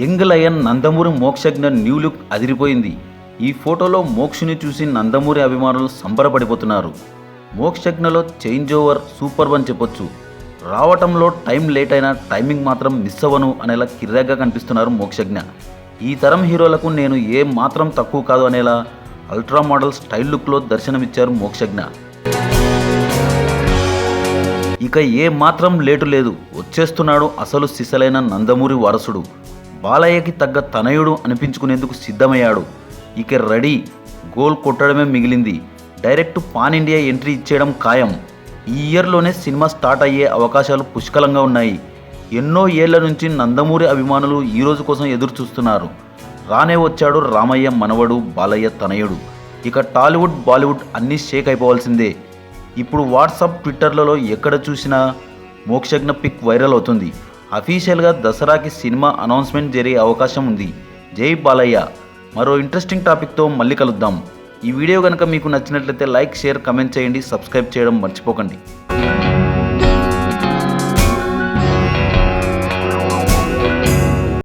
Young lion Nandamuri Mokshagna new look అదిరిపోయింది. ఈ ఫోటోలో మోక్షుని చూసి నందమూరి అభిమానులు సంబరపడిపోతున్నారు. మోక్షజ్ఞలో చేంజ్ ఓవర్ సూపర్ అని చెప్పొచ్చు. రావటంలో టైం లేట్ అయినా టైమింగ్ మాత్రం మిస్ అవ్వను అనేలా కిర్రాగ్గా కనిపిస్తున్నారు మోక్షజ్ఞ. ఈ తరం హీరోలకు నేను ఏ మాత్రం తక్కువ కాదు అనేలా అల్ట్రా మోడల్ స్టైల్ లుక్లో దర్శనమిచ్చారు మోక్షజ్ఞ. ఇక ఏ మాత్రం లేటు లేదు, వచ్చేస్తున్నాడు అసలు సిసలైన నందమూరి వారసుడు. బాలయ్యకి తగ్గ తనయుడు అనిపించుకునేందుకు సిద్ధమయ్యాడు. ఇక రెడీ, గోల్ కొట్టడమే మిగిలింది. డైరెక్ట్ పాన్ ఇండియా ఎంట్రీ ఇచ్చేయడం ఖాయం. ఈ ఇయర్లోనే సినిమా స్టార్ట్ అయ్యే అవకాశాలు పుష్కలంగా ఉన్నాయి. ఎన్నో ఏళ్ల నుంచి నందమూరి అభిమానులు ఈ రోజు కోసం ఎదురు చూస్తున్నారు. రానే వచ్చాడు రామయ్య మనవడు, బాలయ్య తనయుడు. ఇక టాలీవుడ్ బాలీవుడ్ అన్నీ షేక్ అయిపోవాల్సిందే. ఇప్పుడు వాట్సాప్ ట్విట్టర్లలో ఎక్కడ చూసినా మోక్షజ్ఞ పిక్ వైరల్ అవుతుంది. అఫీషియల్గా దసరాకి సినిమా అనౌన్స్మెంట్ జరిగే అవకాశం ఉంది. జై బాలయ్య. మరో ఇంట్రెస్టింగ్ టాపిక్తో మళ్ళీ కలుద్దాం. ఈ వీడియో కనుక మీకు నచ్చినట్లయితే లైక్, షేర్, కమెంట్ చేయండి. సబ్స్క్రైబ్ చేయడం మర్చిపోకండి.